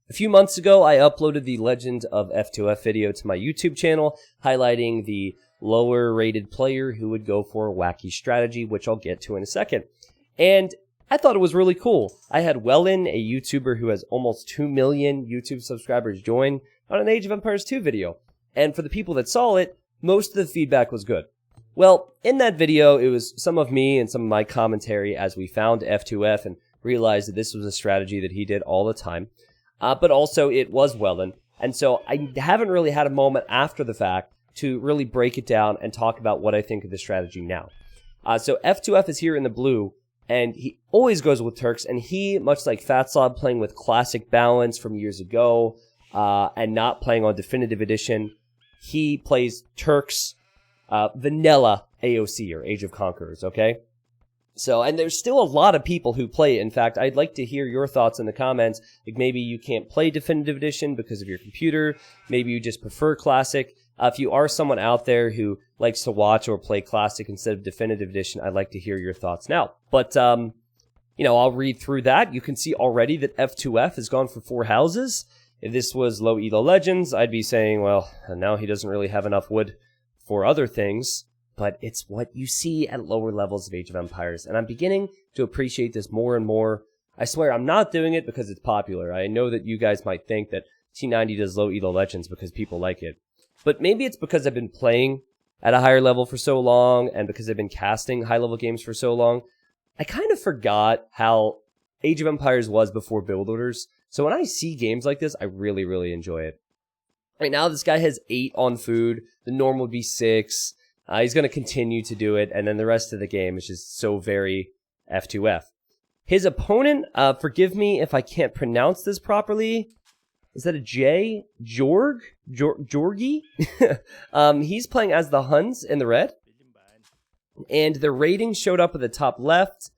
A few months ago, I uploaded the Legend of F2F video to my YouTube channel, highlighting the lower rated player who would go for a wacky strategy, which I'll get to in a second. And I thought it was really cool. I had Wellen, a YouTuber who has almost 2 million YouTube subscribers, join on an Age of Empires 2 video. And for the people that saw it, most of the feedback was good. Well, in that video, it was some of me and some of my commentary as we found F2F and realized that this was a strategy that he did all the time. But also it was Wellen. And so I haven't really had a moment after the fact to really break it down and talk about what I think of the strategy now. So F2F is here in the blue, and he always goes with Turks, and he, much like Fatsob playing with classic balance from years ago, and not playing on Definitive Edition, he plays Turks, vanilla AOC, or Age of Conquerors, okay? So, and there's still a lot of people who play it. In fact, I'd like to hear your thoughts in the comments. Like maybe you can't play Definitive Edition because of your computer. Maybe you just prefer Classic. If you are someone out there who likes to watch or play Classic instead of Definitive Edition, I'd like to hear your thoughts now. But, you know, I'll read through that. You can see already that F2F has gone for 4 houses. If this was low elo Legends, I'd be saying, well, now he doesn't really have enough wood for other things. But it's what you see at lower levels of Age of Empires, and I'm beginning to appreciate this more and more. I swear, I'm not doing it because it's popular. I know that you guys might think that T90 does low elo Legends because people like it. But maybe it's because I've been playing at a higher level for so long, and because I've been casting high-level games for so long, I kind of forgot how Age of Empires was before build orders. So when I see games like this, I really, really enjoy it. Right now, this guy has 8 on food. The norm would be 6. He's going to continue to do it, and then the rest of the game is just so very F2F. His opponent, forgive me if I can't pronounce this properly. Is that a J? Jorgi? He's playing as the Huns in the red. And their ratings showed up at the top left.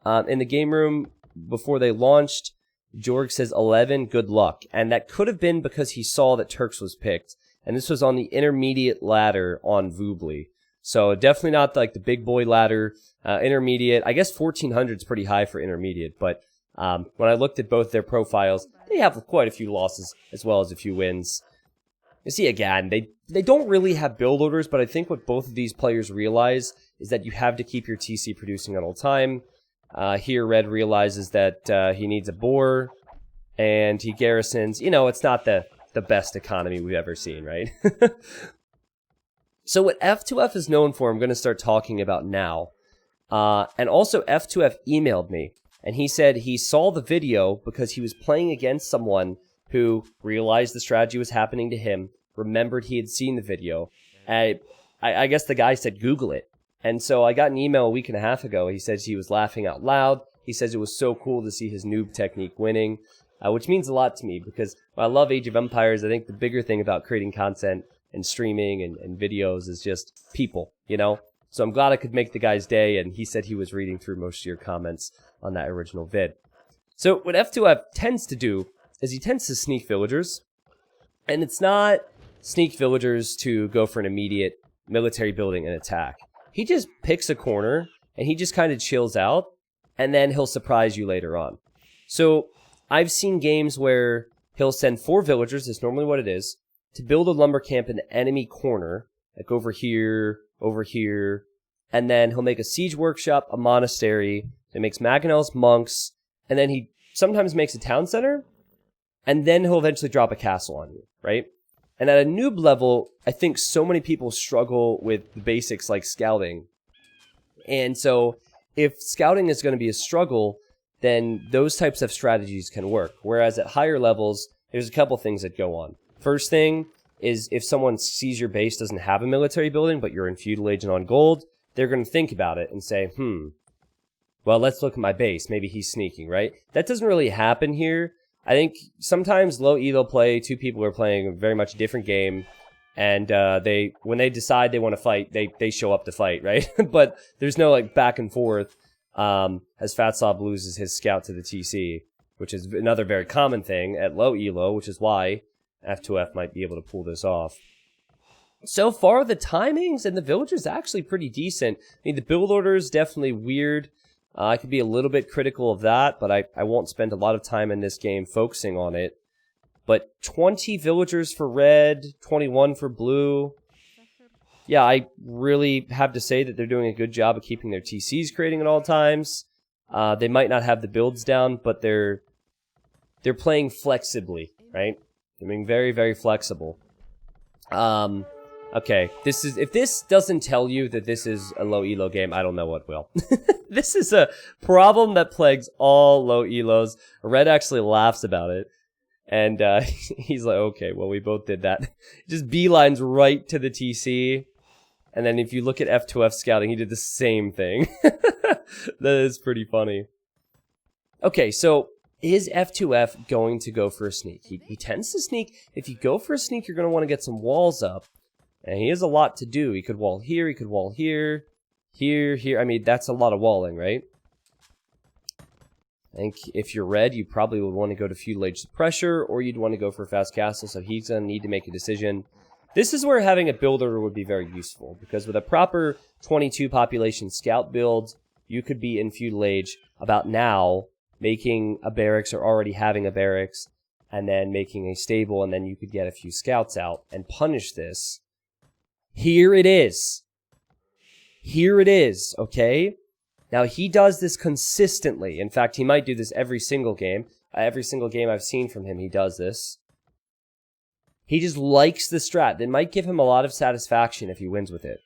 In the game room before they launched, Jorg says 11, good luck. And that could have been because he saw that Turks was picked. And this was on the intermediate ladder on Voobly. So definitely not like the big boy ladder, intermediate. I guess 1400 is pretty high for intermediate, but when I looked at both their profiles, they have quite a few losses as well as a few wins. You see, again, they don't really have build orders, but I think what both of these players realize is that you have to keep your TC producing at all time. Here, Red realizes that he needs a boar, and he garrisons. You know, it's not the best economy we've ever seen, right? So what F2F is known for, I'm going to start talking about now. And also F2F emailed me, and he said he saw the video because he was playing against someone who realized the strategy was happening to him, remembered he had seen the video. I guess the guy said, Google it. And so I got an email a week and a half ago. He says he was laughing out loud. He says it was so cool to see his noob technique winning, which means a lot to me because while I love Age of Empires, I think the bigger thing about creating content and streaming and videos is just people, you know? So I'm glad I could make the guy's day, and he said he was reading through most of your comments on that original vid. So what F2F tends to do is he tends to sneak villagers, and it's not sneak villagers to go for an immediate military building and attack. He just picks a corner, and he just kind of chills out, and then he'll surprise you later on. So I've seen games where he'll send 4 villagers, that's normally what it is, to build a lumber camp in the enemy corner, like over here, and then he'll make a siege workshop, a monastery, he makes Mangonels, monks, and then he sometimes makes a town center, and then he'll eventually drop a castle on you, right? And at a noob level, I think so many people struggle with the basics like scouting. And so if scouting is going to be a struggle, then those types of strategies can work. Whereas at higher levels, there's a couple things that go on. First thing is if someone sees your base doesn't have a military building, but you're in feudal age and on gold, they're going to think about it and say, well, let's look at my base. Maybe he's sneaking, right? That doesn't really happen here. I think sometimes low elo play, 2 people are playing a very much different game, and when they decide they want to fight, they show up to fight, right? But there's no like back and forth as Fatsob loses his scout to the TC, which is another very common thing at low elo, which is why F2F might be able to pull this off. So far, the timings and the villagers actually pretty decent. I mean, the build order is definitely weird. I could be a little bit critical of that, but I won't spend a lot of time in this game focusing on it. But 20 villagers for red, 21 for blue. Yeah, I really have to say that they're doing a good job of keeping their TCs creating at all times. They might not have the builds down, but they're playing flexibly, right? They're being very, very flexible. Okay, if this doesn't tell you that this is a low elo game, I don't know what will. This is a problem that plagues all low elos. Red actually laughs about it. And he's like, okay, well, we both did that. Just beelines right to the TC. And then if you look at F2F scouting, he did the same thing. That is pretty funny. Okay, so is F2F going to go for a sneak? He tends to sneak. If you go for a sneak, you're going to want to get some walls up. And he has a lot to do. He could wall here, he could wall here, here. I mean, that's a lot of walling, right? I think if you're red, you probably would want to go to Feudal Age Pressure, or you'd want to go for a fast castle, so he's going to need to make a decision. This is where having a builder would be very useful, because with a proper 22 population scout build, you could be in Feudal Age about now, making a barracks or already having a barracks, and then making a stable, and then you could get a few scouts out and punish this. Here it is. Here it is, okay? Now, he does this consistently. In fact, he might do this every single game. Every single game I've seen from him, he does this. He just likes the strat. That might give him a lot of satisfaction if he wins with it.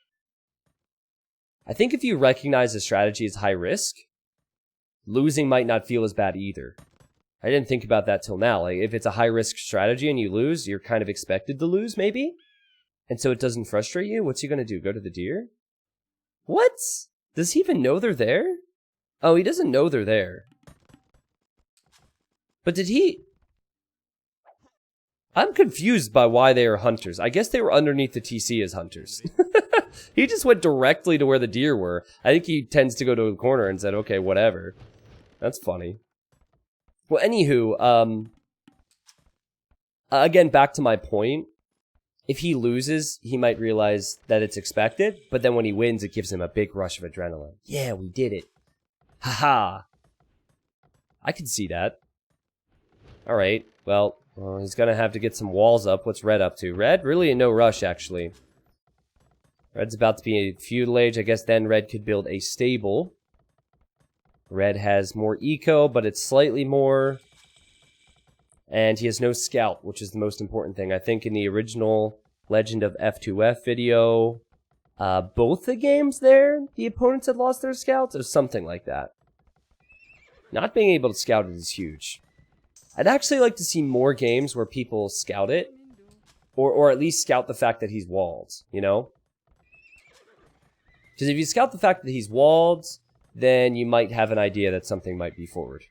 I think if you recognize the strategy is high risk, losing might not feel as bad either. I didn't think about that till now. Like, if it's a high risk strategy and you lose, you're kind of expected to lose, maybe? And so it doesn't frustrate you? What's he gonna do? Go to the deer? What? Does he even know they're there? Oh, he doesn't know they're there. But did he... I'm confused by why they are hunters. I guess they were underneath the TC as hunters. He just went directly to where the deer were. I think he tends to go to a corner and said, okay, whatever. That's funny. Well, anywho, again, back to my point. If he loses, he might realize that it's expected, but then when he wins, it gives him a big rush of adrenaline. Yeah, we did it. Haha. I can see that. Alright, well, he's gonna have to get some walls up. What's Red up to? Red? Really in no rush, actually. Red's about to be a Feudal Age. I guess then Red could build a stable. Red has more eco, but it's slightly more. And he has no scout, which is the most important thing. I think in the original Legend of F2F video, both the games there, the opponents had lost their scouts, or something like that. Not being able to scout it is huge. I'd actually like to see more games where people scout it, or at least scout the fact that he's walled, you know? Because if you scout the fact that he's walled, then you might have an idea that something might be forward.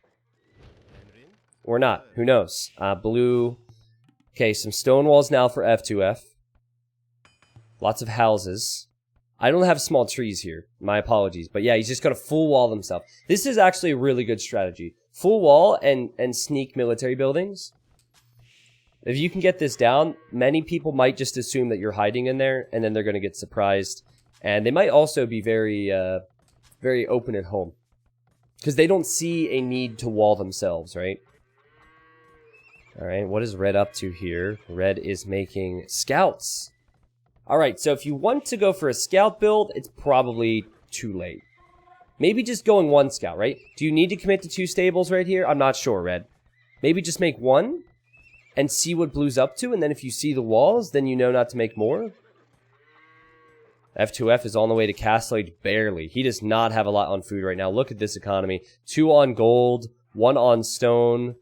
Or not. Who knows? Blue. Okay, some stone walls now for F2F. Lots of houses. I don't have small trees here. My apologies. But yeah, he's just going to full wall himself. This is actually a really good strategy. Full wall and sneak military buildings. If you can get this down, many people might just assume that you're hiding in there, and then they're going to get surprised. And they might also be very, very open at home. Because they don't see a need to wall themselves, right? Alright, what is Red up to here? Red is making scouts. Alright, so if you want to go for a scout build, it's probably too late. Maybe just going one scout, right? Do you need to commit to 2 stables right here? I'm not sure, Red. Maybe just make 1 and see what Blue's up to, and then if you see the walls, then you know not to make more. F2F is on the way to Castle Age, barely. He does not have a lot on food right now. Look at this economy. 2 on gold, 1 on stone.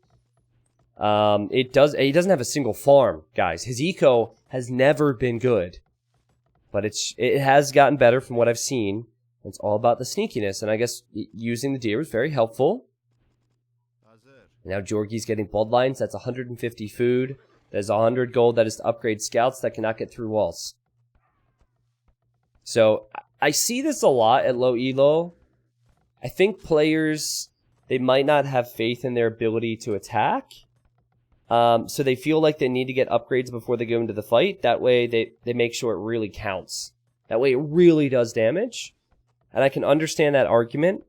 He doesn't have a single farm, guys. His eco has never been good. But it has gotten better from what I've seen. It's all about the sneakiness, and I guess using the deer was very helpful. Now Georgie's getting bloodlines. That's 150 food. There's 100 gold. That is to upgrade scouts that cannot get through walls. So, I see this a lot at low elo. I think players, they might not have faith in their ability to attack. So they feel like they need to get upgrades before they go into the fight. That way they make sure it really counts. That way it really does damage. And I can understand that argument.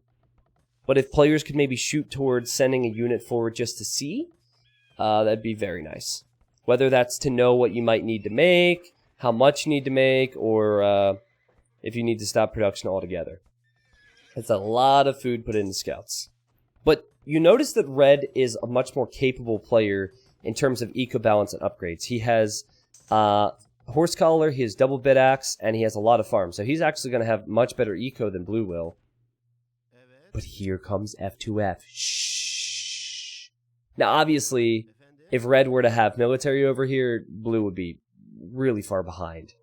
But if players could maybe shoot towards sending a unit forward just to see, that'd be very nice. Whether that's to know what you might need to make, how much you need to make, or if you need to stop production altogether. It's a lot of food put into scouts. But you notice that Red is a much more capable player in terms of eco balance and upgrades. He has horse collar, he has double bit axe, and he has a lot of farms. So he's actually going to have much better eco than Blue will. But here comes F2F. Shh. Now, obviously, if Red were to have military over here, Blue would be really far behind.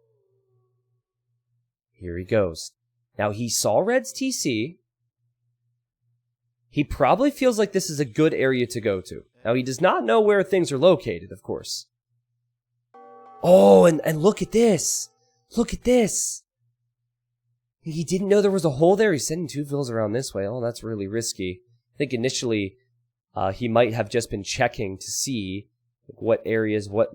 Here he goes. Now, he saw Red's TC. He probably feels like this is a good area to go to. Now, he does not know where things are located, of course. Oh, and look at this. Look at this. He didn't know there was a hole there. He's sending 2 villas around this way. Oh, that's really risky. I think initially he might have just been checking to see what areas, what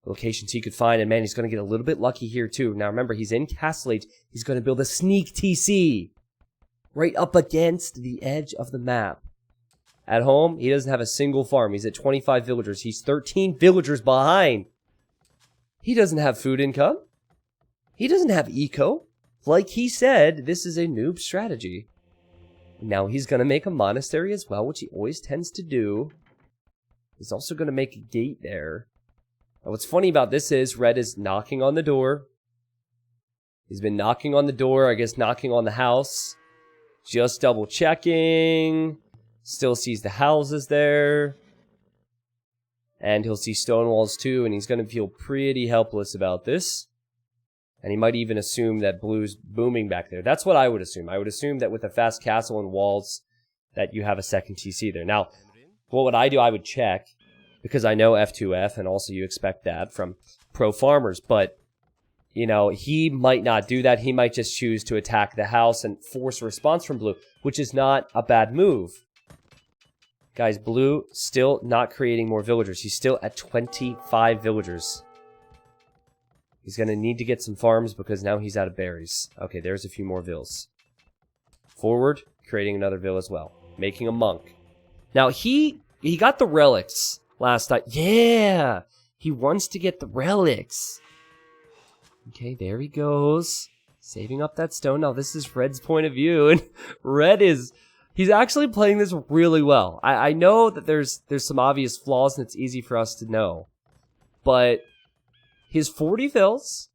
locations he could find. And man, he's going to get a little bit lucky here too. Now remember, he's in Castle Age. He's going to build a sneak TC right up against the edge of the map. At home, he doesn't have a single farm. He's at 25 villagers. He's 13 villagers behind. He doesn't have food income. He doesn't have eco. Like he said, this is a noob strategy. Now he's going to make a monastery as well, which he always tends to do. He's also going to make a gate there. Now what's funny about this is Red is knocking on the door. He's been knocking on the door, I guess knocking on the house. Just double checking. Still sees the houses there. And he'll see stone walls too, and he's going to feel pretty helpless about this. And he might even assume that Blue's booming back there. That's what I would assume. I would assume that with a fast castle and walls, that you have a second TC there. Now, what would I do? I would check, because I know F2F, and also you expect that from pro farmers. But, you know, he might not do that. He might just choose to attack the house and force a response from Blue, which is not a bad move. Guys, Blue still not creating more villagers. He's still at 25 villagers. He's going to need to get some farms because now he's out of berries. Okay, there's a few more vills. Forward, creating another vill as well. Making a monk. Now, he got the relics last night. Yeah! He wants to get the relics. Okay, there he goes. Saving up that stone. Now, this is Red's point of view. And Red is... He's actually playing this really well. I know that there's some obvious flaws and it's easy for us to know. But... his 40 vills,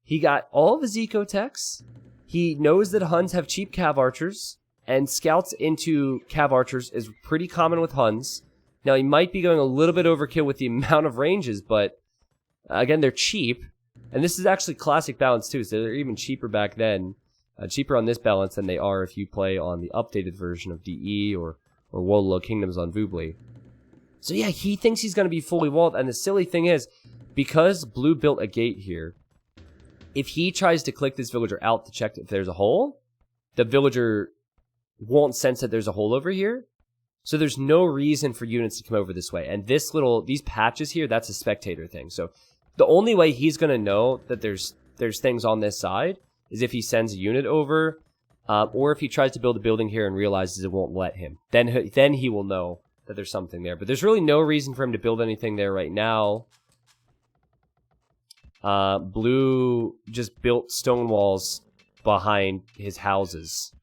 he got all of his eco-techs, he knows that Huns have cheap cav archers, and scouts into cav archers is pretty common with Huns. Now, he might be going a little bit overkill with the amount of ranges, but again, they're cheap. And this is actually classic balance too, so they're even cheaper back then. Cheaper on this balance than they are if you play on the updated version of DE or World Kingdoms on Voobly. So yeah, he thinks he's going to be fully walled, and the silly thing is, because Blue built a gate here, if he tries to click this villager out to check if there's a hole, the villager won't sense that there's a hole over here. So there's no reason for units to come over this way. And these patches here, that's a spectator thing. So the only way he's going to know that there's things on this side is if he sends a unit over, or if he tries to build a building here and realizes it won't let him. Then he will know that there's something there. But there's really no reason for him to build anything there right now. Blue just built stone walls behind his houses.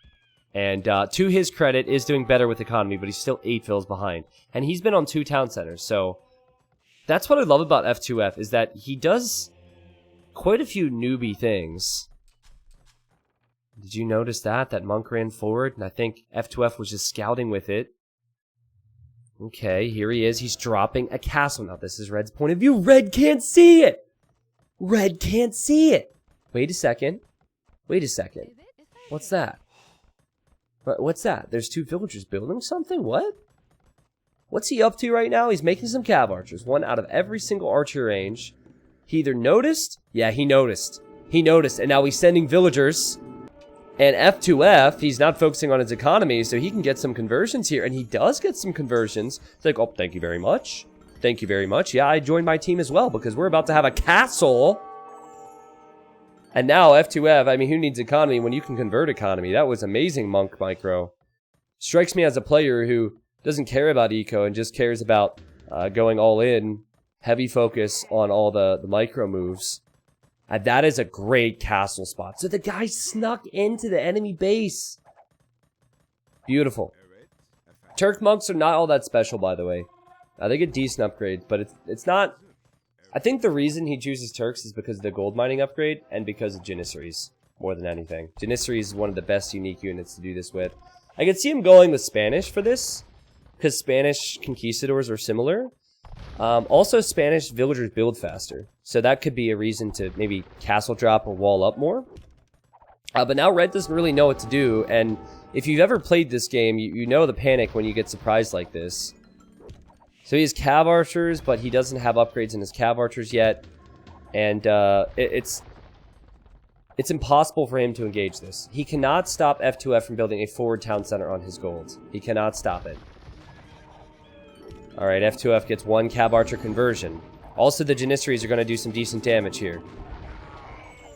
And to his credit, is doing better with economy, but he's still 8 fills behind. And he's been on 2 town centers, so that's what I love about F2F, is that he does quite a few newbie things. Did you notice that? That monk ran forward, and I think F2F was just scouting with it. Okay, here he is. He's dropping a castle. Now, this is Red's point of view. Red can't see it! Red can't see it! Wait a second. Wait a second. What's that? What's that? There's 2 villagers building something? What? What's he up to right now? He's making some cav archers. 1 out of every single archer range. He either noticed... yeah, he noticed. He noticed, and now he's sending villagers. And F2F, he's not focusing on his economy, so he can get some conversions here. And he does get some conversions. It's like, oh, thank you very much. Thank you very much. Yeah, I joined my team as well, because we're about to have a castle. And now F2F, I mean, who needs economy when you can convert economy? That was amazing, Monk Micro. Strikes me as a player who doesn't care about eco and just cares about going all in, heavy focus on all the micro moves. That is a great castle spot. So the guy snuck into the enemy base. Beautiful. Turk monks are not all that special, by the way. They get decent upgrades, but it's not... I think the reason he chooses Turks is because of the gold mining upgrade and because of Janissaries, more than anything. Janissaries is one of the best unique units to do this with. I could see him going with Spanish for this, because Spanish conquistadors are similar. Also, Spanish villagers build faster, so that could be a reason to maybe castle drop or wall up more. But now Red doesn't really know what to do, and if you've ever played this game, you know the panic when you get surprised like this. So he has cav archers, but he doesn't have upgrades in his cav archers yet, and it's impossible for him to engage this. He cannot stop F2F from building a forward town center on his gold. He cannot stop it. Alright, F2F gets one cav archer conversion. Also, the Janissaries are going to do some decent damage here.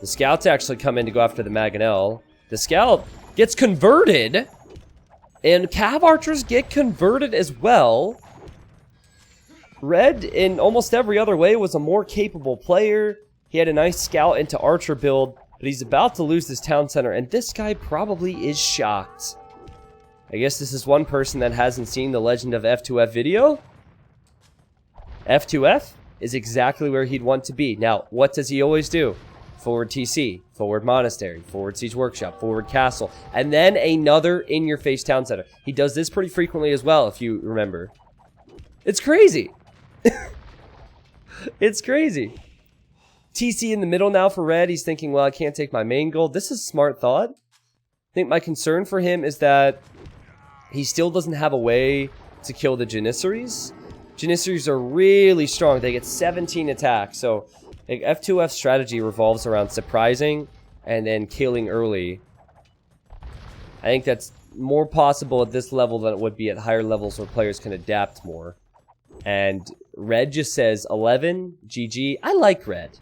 The scouts actually come in to go after the Mangonel. The scout gets converted, and cav archers get converted as well. Red, in almost every other way, was a more capable player. He had a nice scout into archer build, but he's about to lose this town center, and this guy probably is shocked. I guess this is one person that hasn't seen the Legend of F2F video. F2F is exactly where he'd want to be. Now, what does he always do? Forward TC, forward Monastery, forward Siege Workshop, forward Castle, and then another in-your-face town center. He does this pretty frequently as well, if you remember. It's crazy. It's crazy. TC in the middle now for Red. He's thinking, well, I can't take my main gold. This is a smart thought. I think my concern for him is that he still doesn't have a way to kill the Janissaries. Janissaries are really strong. They get 17 attacks. So like, F2F strategy revolves around surprising and then killing early. I think that's more possible at this level than it would be at higher levels where players can adapt more. And Red just says 11, GG. I like Red.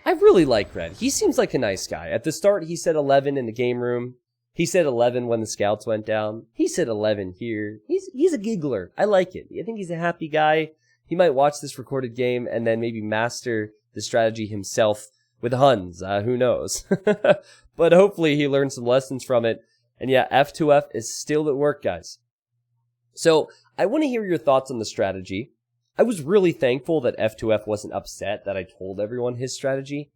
I really like Red. He seems like a nice guy. At the start, he said 11 in the game room. He said 11 when the scouts went down. He said 11 here. He's a giggler. I like it. I think he's a happy guy. He might watch this recorded game and then maybe master the strategy himself with Huns. Who knows? But hopefully he learned some lessons from it. And yeah, F2F is still at work, guys. So I want to hear your thoughts on the strategy. I was really thankful that F2F wasn't upset that I told everyone his strategy.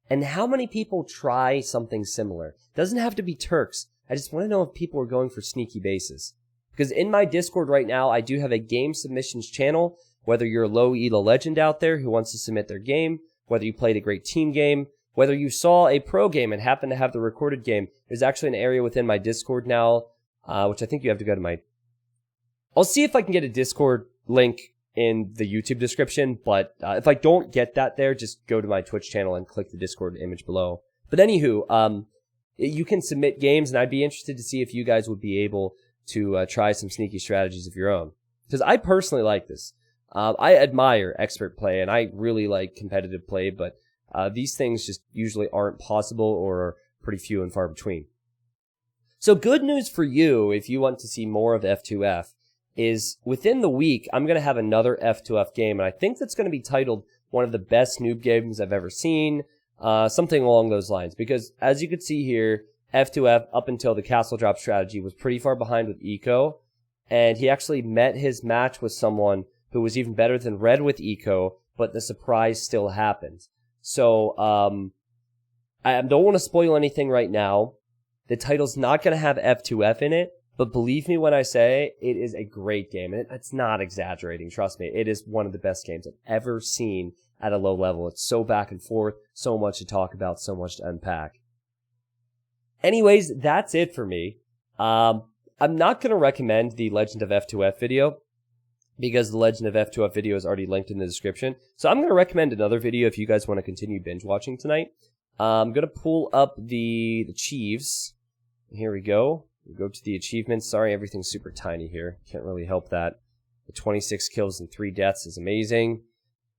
And how many people try something similar? Doesn't have to be Turks. I just want to know if people are going for sneaky bases. Because in my Discord right now, I do have a game submissions channel. Whether you're a low ELA legend out there who wants to submit their game, whether you played a great team game, whether you saw a pro game and happen to have the recorded game, there's actually an area within my Discord now, which I think you have to go to my... I'll see if I can get a Discord link in the YouTube description, but if I don't get that there, just go to my Twitch channel and click the Discord image below. But anywho, you can submit games, and I'd be interested to see if you guys would be able to try some sneaky strategies of your own. Because I personally like this. I admire expert play, and I really like competitive play, but these things just usually aren't possible or are pretty few and far between. So good news for you, if you want to see more of F2F, is within the week, I'm going to have another F2F game, and I think that's going to be titled one of the best noob games I've ever seen, something along those lines. Because as you can see here, F2F, up until the castle drop strategy, was pretty far behind with Eco, and he actually met his match with someone who was even better than Red with Eco, but the surprise still happened. So, I don't want to spoil anything right now. The title's not going to have F2F in it, but believe me when I say it is a great game. And it's not exaggerating, trust me. It is one of the best games I've ever seen at a low level. It's so back and forth, so much to talk about, so much to unpack. Anyways, that's it for me. I'm not going to recommend the Legend of F2F video, because the Legend of F2F video is already linked in the description. So I'm going to recommend another video if you guys want to continue binge watching tonight. I'm going to pull up the Chiefs. Here we go. We go to the achievements. Sorry, everything's super tiny here. Can't really help that. The 26 kills and 3 deaths is amazing.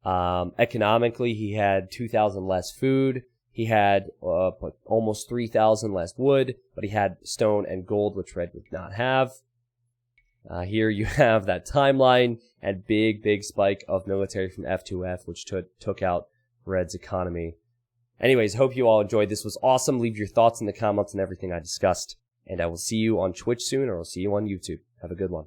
Economically, he had 2,000 less food. He had almost 3,000 less wood, but he had stone and gold, which Red would not have. Here you have that timeline and big spike of military from F2F, which took out Red's economy. Anyways, hope you all enjoyed. This was awesome. Leave your thoughts in the comments on everything I discussed. And I will see you on Twitch soon, or I'll see you on YouTube. Have a good one.